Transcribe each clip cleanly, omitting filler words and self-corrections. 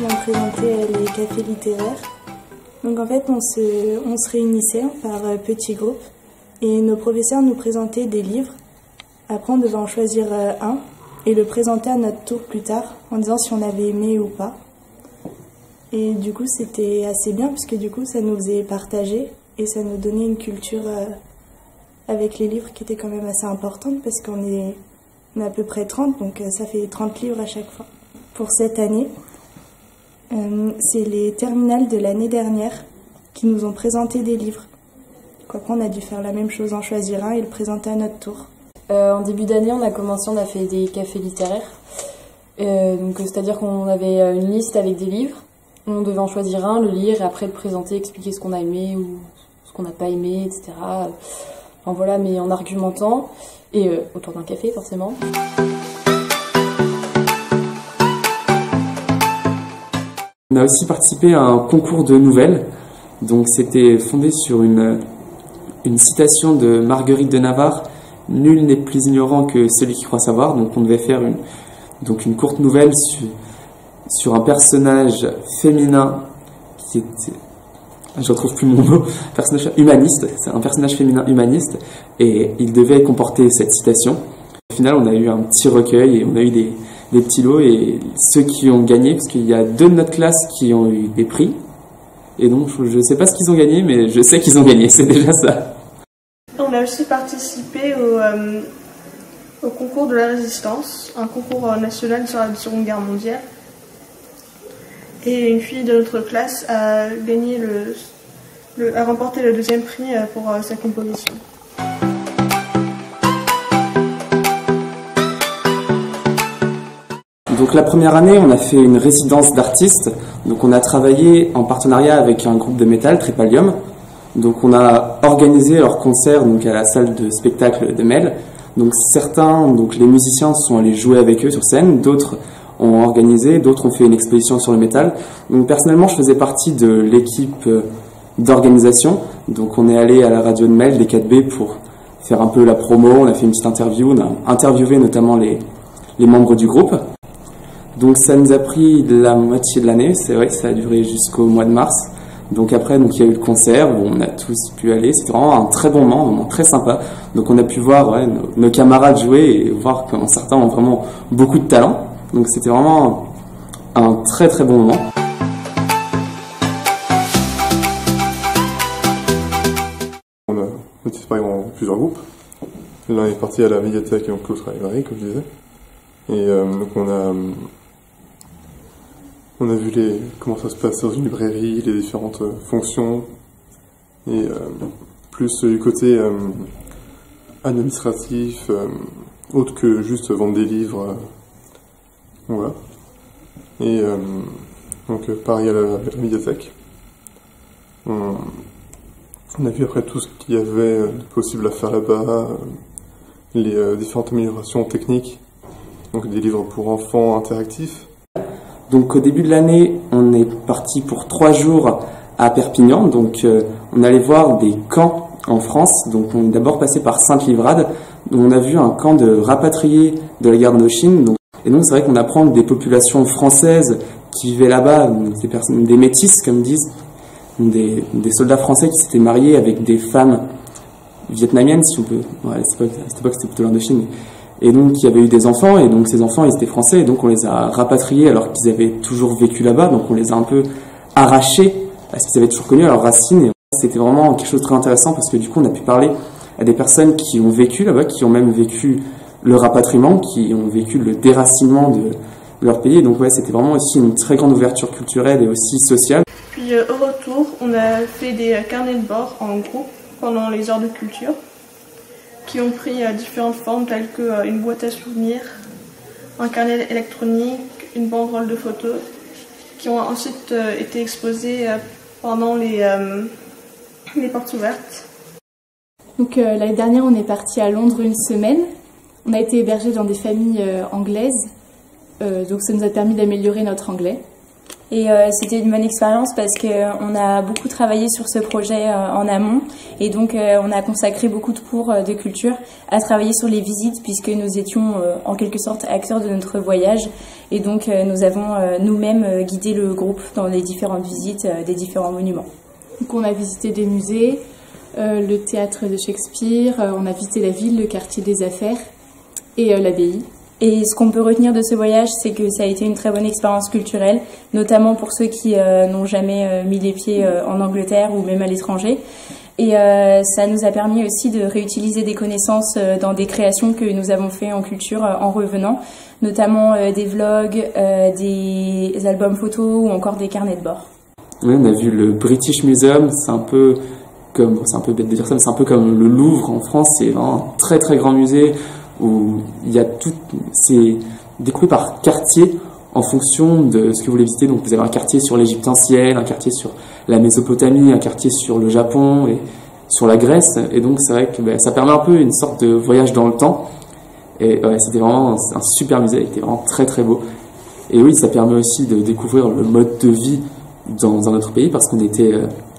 je viens de présenter les cafés littéraires. Donc en fait, on se réunissait par petits groupes et nos professeurs nous présentaient des livres. Après, on devait en choisir un et le présenter à notre tour plus tard en disant si on avait aimé ou pas. Et du coup, c'était assez bien parce que du coup, ça nous faisait partager et ça nous donnait une culture avec les livres qui était quand même assez importante parce qu'on est à peu près 30, donc ça fait 30 livres à chaque fois. Pour cette année, c'est les terminales de l'année dernière qui nous ont présenté des livres. Après, on a dû faire la même chose, en choisir un et le présenter à notre tour. En début d'année, on a fait des cafés littéraires. C'est-à-dire qu'on avait une liste avec des livres. On devait en choisir un, le lire et après le présenter, expliquer ce qu'on a aimé ou ce qu'on n'a pas aimé, etc. Enfin voilà, mais en argumentant et autour d'un café forcément. On a aussi participé à un concours de nouvelles. Donc c'était fondé sur une citation de Marguerite de Navarre. Nul n'est plus ignorant que celui qui croit savoir. Donc on devait faire une courte nouvelle sur un personnage féminin qui était, je retrouve plus mon mot, personnage humaniste. C'est un personnage féminin humaniste et il devait comporter cette citation. Au final, on a eu un petit recueil et on a eu des petits lots et ceux qui ont gagné, parce qu'il y a 2 de notre classe qui ont eu des prix. Et donc, je ne sais pas ce qu'ils ont gagné, mais je sais qu'ils ont gagné, c'est déjà ça. On a aussi participé au concours de la résistance, un concours national sur la Seconde Guerre mondiale. Et une fille de notre classe a gagné a remporté le 2e prix pour sa composition. Donc la première année, on a fait une résidence d'artistes. Donc on a travaillé en partenariat avec un groupe de métal, Trépalium. Donc on a organisé leur concert donc à la salle de spectacle de Mel. Donc certains, les musiciens sont allés jouer avec eux sur scène, d'autres ont organisé, d'autres ont fait une exposition sur le métal. Donc personnellement, je faisais partie de l'équipe d'organisation. Donc on est allé à la radio de Mel, des 4B, pour faire un peu la promo. On a fait une petite interview, on a interviewé notamment les membres du groupe. Donc ça nous a pris la moitié de l'année, c'est vrai que ça a duré jusqu'au mois de mars. Donc après, il y a eu le concert où on a tous pu aller, c'était vraiment un très bon moment, un moment très sympa. Donc on a pu voir nos camarades jouer et voir que certains ont vraiment beaucoup de talent. Donc c'était vraiment un très très bon moment. On a disparu en plusieurs groupes. L'un est parti à la médiathèque et l'autre à la librairie, comme je disais. Et donc on a vu comment ça se passe dans une librairie, les différentes fonctions, et plus du côté administratif, autre que juste vendre des livres. Voilà. Et donc pareil à la médiathèque. On a vu après tout ce qu'il y avait de possible à faire là-bas, les différentes améliorations techniques, donc des livres pour enfants interactifs. Donc au début de l'année, on est parti pour 3 jours à Perpignan. Donc on allait voir des camps en France. Donc on est d'abord passé par Sainte-Livrade, où on a vu un camp de rapatriés de la guerre d'Indochine. Et donc c'est vrai qu'on apprend des populations françaises qui vivaient là-bas, des métis comme disent, des soldats français qui s'étaient mariés avec des femmes vietnamiennes, si on peut. Ouais, à cette époque c'était plutôt l'Indochine. Et donc, il y avait eu des enfants, et donc ces enfants, ils étaient français, et donc on les a rapatriés alors qu'ils avaient toujours vécu là-bas, donc on les a un peu arrachés à ce qu'ils avaient toujours connu, à leurs racines. Et c'était vraiment quelque chose de très intéressant parce que du coup, on a pu parler à des personnes qui ont vécu là-bas, qui ont même vécu le rapatriement, qui ont vécu le déracinement de leur pays. Et donc, ouais, c'était vraiment aussi une très grande ouverture culturelle et aussi sociale. Puis au retour, on a fait des carnets de bord en groupe pendant les heures de culture, qui ont pris différentes formes telles qu'une boîte à souvenirs, un carnet électronique, une banderole de photos, qui ont ensuite été exposées pendant les portes ouvertes. Donc l'année dernière, on est parti à Londres une semaine. On a été hébergés dans des familles anglaises, donc ça nous a permis d'améliorer notre anglais. Et c'était une bonne expérience parce qu'on a beaucoup travaillé sur ce projet en amont. Et donc, on a consacré beaucoup de cours de culture à travailler sur les visites puisque nous étions en quelque sorte acteurs de notre voyage. Et donc, nous avons nous-mêmes guidé le groupe dans les différentes visites des différents monuments. Donc, on a visité des musées, le théâtre de Shakespeare, on a visité la ville, le quartier des affaires et l'abbaye. Et ce qu'on peut retenir de ce voyage, c'est que ça a été une très bonne expérience culturelle, notamment pour ceux qui n'ont jamais mis les pieds en Angleterre ou même à l'étranger. Et ça nous a permis aussi de réutiliser des connaissances dans des créations que nous avons fait en culture en revenant, notamment des vlogs, des albums photos ou encore des carnets de bord. Oui, on a vu le British Museum, c'est un peu bête de dire ça, mais c'est un peu comme le Louvre en France, c'est vraiment un très très grand musée où il y a tout, c'est découpé par quartier en fonction de ce que vous voulez visiter. Donc vous avez un quartier sur l'Égypte ancienne, un quartier sur la Mésopotamie, un quartier sur le Japon et sur la Grèce. Et donc c'est vrai que ça permet un peu une sorte de voyage dans le temps. Et c'était vraiment un super musée, il était vraiment très très beau. Et oui, ça permet aussi de découvrir le mode de vie dans un autre pays parce qu'on était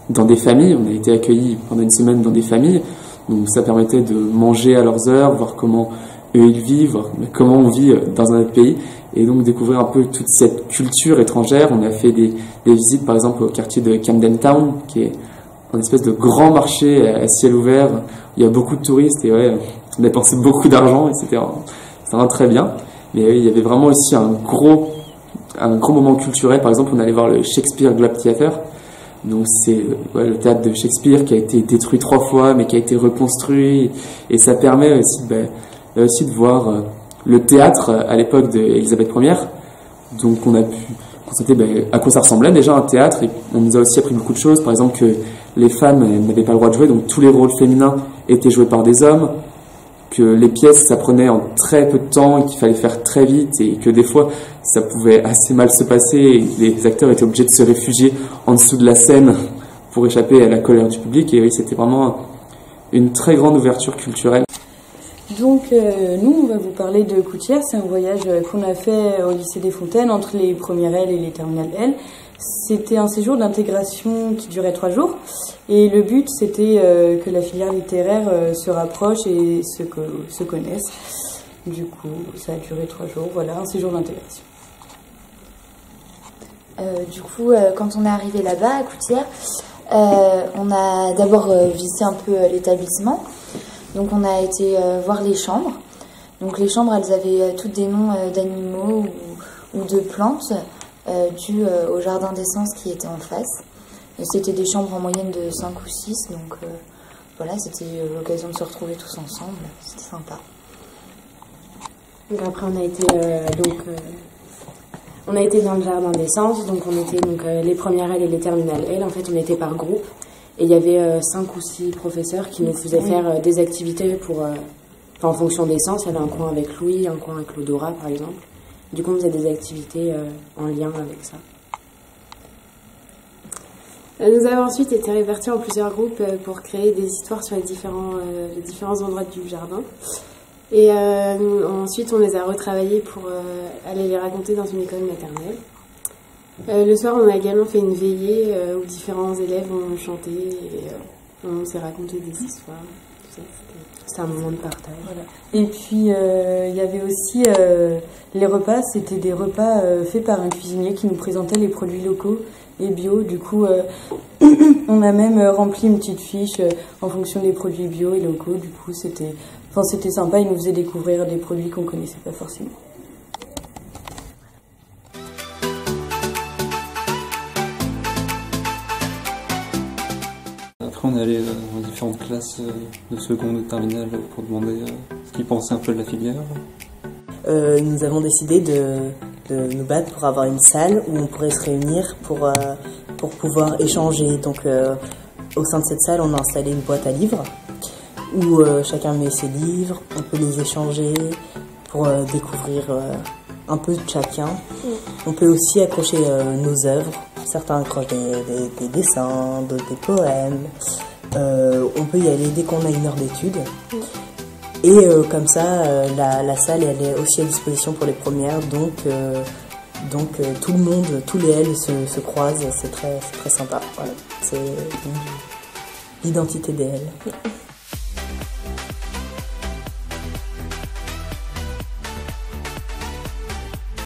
dans des familles, on a été accueillis pendant une semaine dans des familles. Donc ça permettait de manger à leurs heures, voir comment eux ils vivent, comment on vit dans un autre pays, et donc découvrir un peu toute cette culture étrangère. On a fait des visites par exemple au quartier de Camden Town, qui est un espèce de grand marché à ciel ouvert. Il y a beaucoup de touristes et ouais, on a dépensé beaucoup d'argent et c'était vraiment très bien. Mais il y avait vraiment aussi un gros moment culturel. Par exemple, on allait voir le Shakespeare Globe Theatre. Donc c'est le théâtre de Shakespeare qui a été détruit 3 fois mais qui a été reconstruit, et ça permet aussi de voir le théâtre à l'époque d'Élisabeth Ier. Donc on a pu constater à quoi ça ressemblait déjà un théâtre, et on nous a aussi appris beaucoup de choses. Par exemple que les femmes n'avaient pas le droit de jouer, donc tous les rôles féminins étaient joués par des hommes, que les pièces ça prenait en très peu de temps et qu'il fallait faire très vite, et que des fois ça pouvait assez mal se passer et les acteurs étaient obligés de se réfugier en dessous de la scène pour échapper à la colère du public. Et oui, c'était vraiment une très grande ouverture culturelle. Donc nous, on va vous parler de Coutières. C'est un voyage qu'on a fait au lycée des Fontaines entre les premières L et les terminales L. C'était un séjour d'intégration qui durait 3 jours. Et le but, c'était que la filière littéraire se rapproche et se connaisse. Du coup, ça a duré 3 jours. Voilà, un séjour d'intégration. Quand on est arrivé là-bas, à Coutières, on a d'abord visité un peu l'établissement. Donc on a été voir les chambres. Donc les chambres, elles avaient toutes des noms d'animaux ou de plantes dus au jardin d'essence qui était en face. C'était des chambres en moyenne de 5 ou 6. Donc voilà, c'était l'occasion de se retrouver tous ensemble. C'était sympa. Donc après on a été dans le jardin d'essence, donc on était les premières L et les terminales L. En fait, on était par groupe et il y avait 5 ou 6 professeurs qui nous faisaient faire des activités en fonction des sens. Il y avait un coin avec Louis, un coin avec l'odorat par exemple. Du coup, on faisait des activités en lien avec ça. Nous avons ensuite été répartis en plusieurs groupes pour créer des histoires sur les différents endroits du jardin. Et ensuite, on les a retravaillés pour aller les raconter dans une école maternelle. Le soir, on a également fait une veillée où différents élèves ont chanté et on s'est raconté des histoires. C'était un moment de partage. Voilà. Et puis, il y avait aussi les repas. C'était des repas faits par un cuisinier qui nous présentait les produits locaux et bio. Du coup, on a même rempli une petite fiche en fonction des produits bio et locaux. Du coup, c'était sympa. Il nous faisait découvrir des produits qu'on ne connaissait pas forcément. Après, on est allé dans différentes classes de seconde et de terminale pour demander ce qu'ils pensaient un peu de la filière. Nous avons décidé de nous battre pour avoir une salle où on pourrait se réunir pour pouvoir échanger. Donc, au sein de cette salle, on a installé une boîte à livres où chacun met ses livres, on peut les échanger pour découvrir un peu de chacun. On peut aussi accrocher nos œuvres. Certains accrochent des dessins, d'autres des poèmes. On peut y aller dès qu'on a une heure d'études. Et comme ça, la salle elle est aussi à disposition pour les premières. Donc Donc tout le monde, tous les L se croisent, c'est très sympa. Voilà. C'est l'identité des L.